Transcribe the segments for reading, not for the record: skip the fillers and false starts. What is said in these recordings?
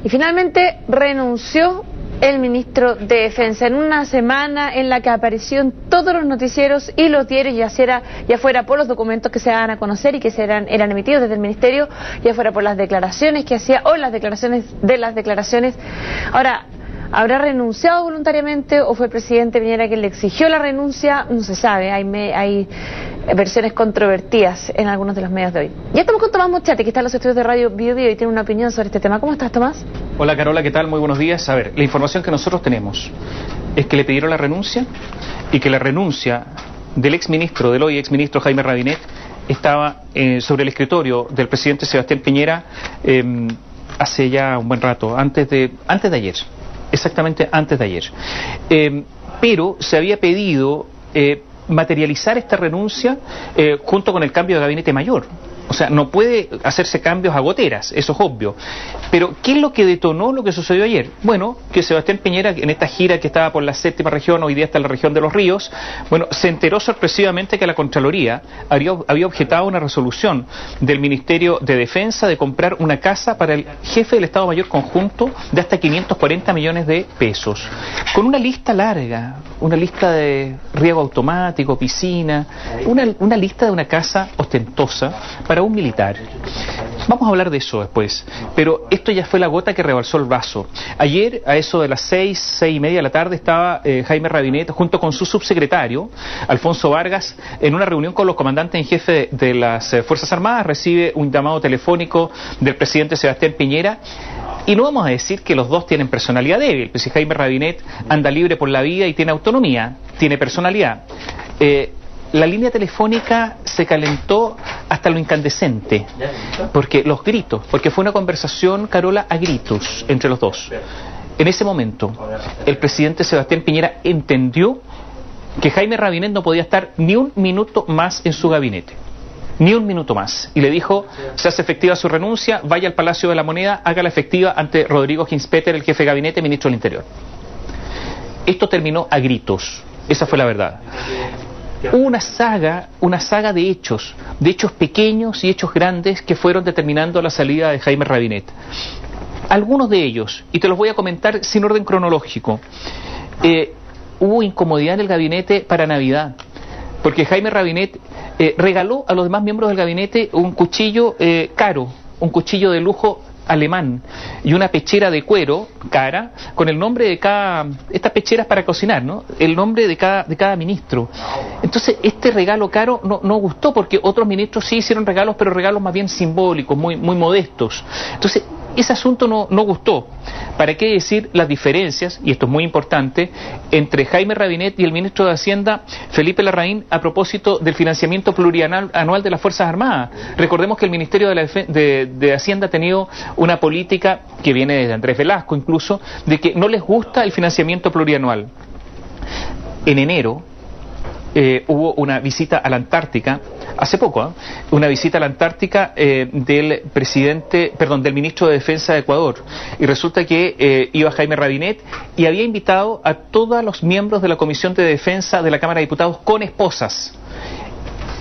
Y finalmente renunció el ministro de Defensa en una semana en la que apareció en todos los noticieros y los diarios, ya fuera por los documentos que se daban a conocer y que eran emitidos desde el ministerio, ya fuera por las declaraciones que hacía o las declaraciones de las declaraciones. Ahora, ¿habrá renunciado voluntariamente o fue el presidente Piñera quien le exigió la renuncia? No se sabe, hay versiones controvertidas en algunos de los medios de hoy. Ya estamos con Tomás Mochati, que está en los estudios de Radio Bio Bio y tiene una opinión sobre este tema. ¿Cómo estás, Tomás? Hola, Carola, ¿qué tal? Muy buenos días. A ver, la información que nosotros tenemos es que le pidieron la renuncia y que la renuncia del exministro, del hoy exministro Jaime Rabinet, estaba sobre el escritorio del presidente Sebastián Piñera hace ya un buen rato, antes de ayer. Exactamente antes de ayer. Pero se había pedido materializar esta renuncia junto con el cambio de gabinete mayor. O sea, no puede hacerse cambios a goteras, eso es obvio. Pero, ¿qué es lo que detonó lo que sucedió ayer? Bueno, que Sebastián Piñera, en esta gira que estaba por la 7ª región, hoy día está en la región de Los Ríos, bueno, se enteró sorpresivamente que la Contraloría había objetado una resolución del Ministerio de Defensa de comprar una casa para el jefe del Estado Mayor Conjunto de hasta 540 millones de pesos. Con una lista larga, una lista de riego automático, piscina, una lista de una casa ostentosa para un militar. Vamos a hablar de eso después, pero esto ya fue la gota que rebalsó el vaso. Ayer, a eso de las 6:30 de la tarde, estaba Jaime Rabinet junto con su subsecretario, Alfonso Vargas, en una reunión con los comandantes en jefe de las Fuerzas Armadas. Recibe un llamado telefónico del presidente Sebastián Piñera. Y no vamos a decir que los dos tienen personalidad débil, pues si Jaime Rabinet anda libre por la vida y tiene autonomía, tiene personalidad. La línea telefónica se calentó hasta lo incandescente, porque fue una conversación, Carola, a gritos entre los dos. En ese momento, el presidente Sebastián Piñera entendió que Jaime Rabinet no podía estar ni un minuto más en su gabinete. Ni un minuto más. Y le dijo, se hace efectiva su renuncia, vaya al Palacio de la Moneda, hágala efectiva ante Rodrigo Ginspeter, el jefe de gabinete, ministro del Interior. Esto terminó a gritos. Esa fue la verdad. Hubo una saga de hechos pequeños y hechos grandes que fueron determinando la salida de Jaime Rabinet. Algunos de ellos, y te los voy a comentar sin orden cronológico. Hubo incomodidad en el gabinete para Navidad, porque Jaime Rabinet regaló a los demás miembros del gabinete un cuchillo caro, un cuchillo de lujo alemán y una pechera de cuero cara con el nombre de cada, estas pecheras para cocinar, ¿no? El nombre de cada ministro. Entonces este regalo caro no gustó, porque otros ministros sí hicieron regalos, pero regalos más bien simbólicos, muy modestos. Entonces ese asunto no gustó. ¿Para qué decir las diferencias, y esto es muy importante, entre Jaime Rabinet y el ministro de Hacienda, Felipe Larraín, a propósito del financiamiento plurianual de las Fuerzas Armadas? Recordemos que el Ministerio de Hacienda ha tenido una política que viene desde Andrés Velasco incluso, de que no les gusta el financiamiento plurianual. En enero hubo una visita a la Antártica, hace poco, una visita a la Antártica del ministro de Defensa de Ecuador, y resulta que iba Jaime Rabinet y había invitado a todos los miembros de la Comisión de Defensa de la Cámara de Diputados con esposas.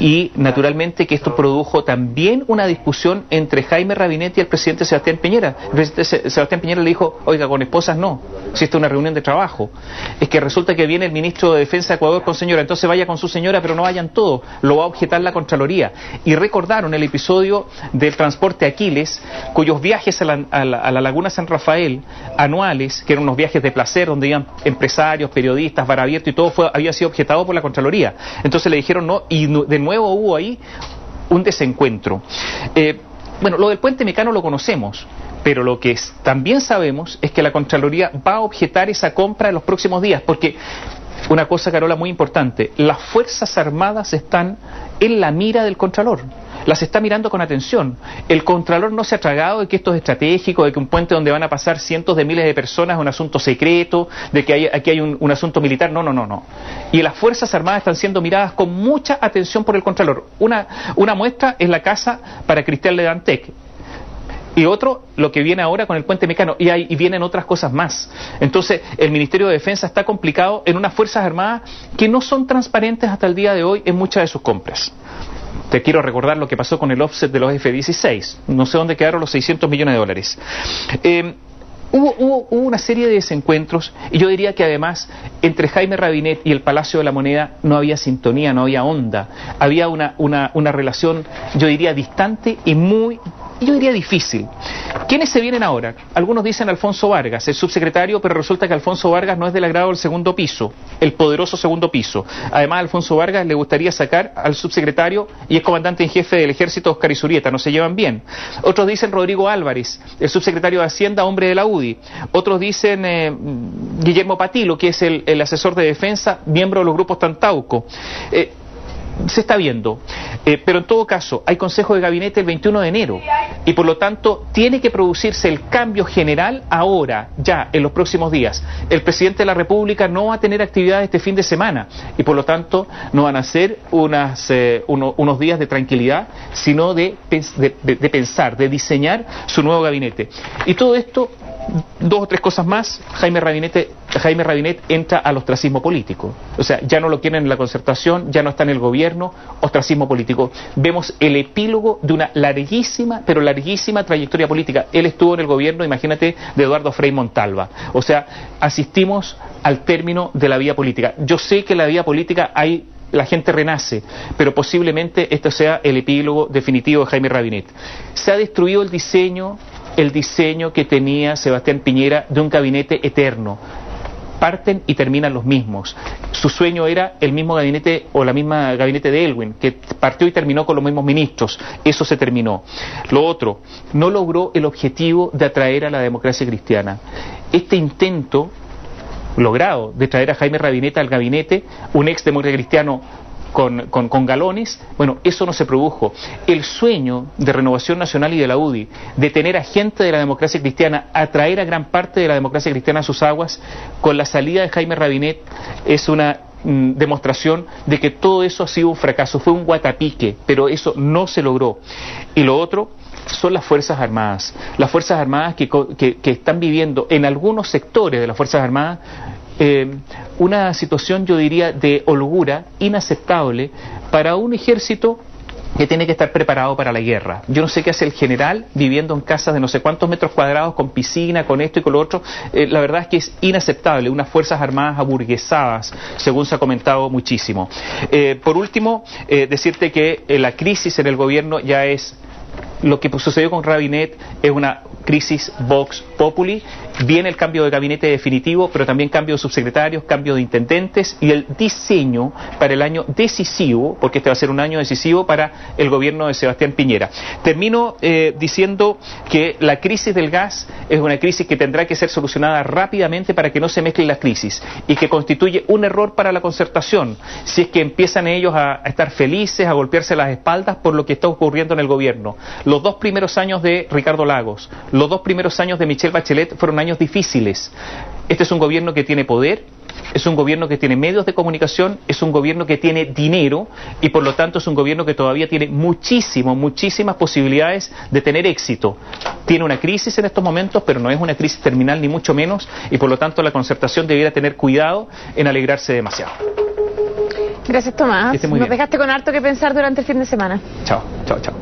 Y naturalmente que esto produjo también una discusión entre Jaime Rabinet y el presidente Sebastián Piñera. El presidente Sebastián Piñera le dijo, oiga, con esposas no, si esta es una reunión de trabajo. Es que resulta que viene el ministro de Defensa de Ecuador con señora, entonces vaya con su señora, pero no vayan todos, lo va a objetar la Contraloría. Y recordaron el episodio del transporte Aquiles, cuyos viajes a la Laguna San Rafael, anuales, que eran unos viajes de placer, donde iban empresarios, periodistas, bar abierto y todo, había sido objetado por la Contraloría. Entonces le dijeron no, y de nuevo hubo ahí un desencuentro. Bueno, lo del puente Mecano lo conocemos, pero lo que también sabemos es que la Contraloría va a objetar esa compra en los próximos días, porque una cosa, Carola, muy importante, las Fuerzas Armadas están en la mira del Contralor, las está mirando con atención. El Contralor no se ha tragado de que esto es estratégico, de que un puente donde van a pasar cientos de miles de personas es un asunto secreto, de que aquí hay un asunto militar. No. Y las Fuerzas Armadas están siendo miradas con mucha atención por el Contralor. Una muestra es la casa para Cristian Ledantec. Y otro, lo que viene ahora con el puente Mecano, y vienen otras cosas más. Entonces, el Ministerio de Defensa está complicado en unas Fuerzas Armadas que no son transparentes hasta el día de hoy en muchas de sus compras. Te quiero recordar lo que pasó con el offset de los F-16. No sé dónde quedaron los 600 millones de dólares. Hubo una serie de desencuentros, y yo diría que además entre Jaime Rabinet y el Palacio de la Moneda no había sintonía, no había onda, había una relación, yo diría, distante y muy, yo diría, difícil. ¿Quiénes se vienen ahora? Algunos dicen Alfonso Vargas, el subsecretario, pero resulta que Alfonso Vargas no es del agrado del segundo piso, el poderoso segundo piso. Además, a Alfonso Vargas le gustaría sacar al subsecretario y es comandante en jefe del ejército, Oscar Izurieta, no se llevan bien. Otros dicen Rodrigo Álvarez, el subsecretario de Hacienda, hombre de la UDI. Otros dicen Guillermo Patilo, que es el asesor de defensa, miembro de los grupos Tantauco. Se está viendo, pero en todo caso hay consejo de gabinete el 21 de enero y por lo tanto tiene que producirse el cambio general ahora, ya en los próximos días. El presidente de la República no va a tener actividad este fin de semana y por lo tanto no van a ser unos días de tranquilidad, sino de pensar, de diseñar su nuevo gabinete. Y todo esto, dos o tres cosas más, Jaime Rabinet entra al ostracismo político. O sea, ya no lo quieren en la Concertación, ya no está en el gobierno, ostracismo político. Vemos el epílogo de una larguísima, pero larguísima trayectoria política. Él estuvo en el gobierno, imagínate, de Eduardo Frei Montalva. O sea, asistimos al término de la vida política. Yo sé que en la vida política la gente renace, pero posiblemente esto sea el epílogo definitivo de Jaime Rabinet. Se ha destruido el diseño que tenía Sebastián Piñera de un gabinete eterno. Parten y terminan los mismos. Su sueño era el mismo gabinete o la misma gabinete de Elwin, que partió y terminó con los mismos ministros. Eso se terminó. Lo otro, no logró el objetivo de atraer a la democracia cristiana. Este intento logrado de traer a Jaime Rabinet al gabinete, un ex demócrata cristiano con galones, bueno, eso no se produjo. El sueño de Renovación Nacional y de la UDI, de tener a gente de la democracia cristiana, atraer a gran parte de la democracia cristiana a sus aguas, con la salida de Jaime Rabinet, es una demostración de que todo eso ha sido un fracaso, fue un guatapique, pero eso no se logró. Y lo otro son las Fuerzas Armadas. Las Fuerzas Armadas que están viviendo en algunos sectores de las Fuerzas Armadas una situación, yo diría, de holgura inaceptable para un ejército que tiene que estar preparado para la guerra. Yo no sé qué hace el general viviendo en casas de no sé cuántos metros cuadrados, con piscina, con esto y con lo otro. La verdad es que es inaceptable, unas Fuerzas Armadas aburguesadas, según se ha comentado muchísimo. Por último, decirte que la crisis en el gobierno ya es... Lo que sucedió con Rabinet es una crisis Vox Populi. Viene el cambio de gabinete definitivo, pero también cambio de subsecretarios, cambio de intendentes y el diseño para el año decisivo, porque este va a ser un año decisivo para el gobierno de Sebastián Piñera. Termino diciendo que la crisis del gas es una crisis que tendrá que ser solucionada rápidamente para que no se mezclen las crisis y que constituye un error para la Concertación si es que empiezan ellos a estar felices, a golpearse las espaldas por lo que está ocurriendo en el gobierno. Los 2 primeros años de Ricardo Lagos, los 2 primeros años de Michelle Bachelet fueron años difíciles. Este es un gobierno que tiene poder, es un gobierno que tiene medios de comunicación, es un gobierno que tiene dinero y por lo tanto es un gobierno que todavía tiene muchísimas posibilidades de tener éxito. Tiene una crisis en estos momentos, pero no es una crisis terminal ni mucho menos y por lo tanto la Concertación debiera tener cuidado en alegrarse demasiado. Gracias, Tomás. Nos dejaste con harto que pensar durante el fin de semana. Chao, chao, chao.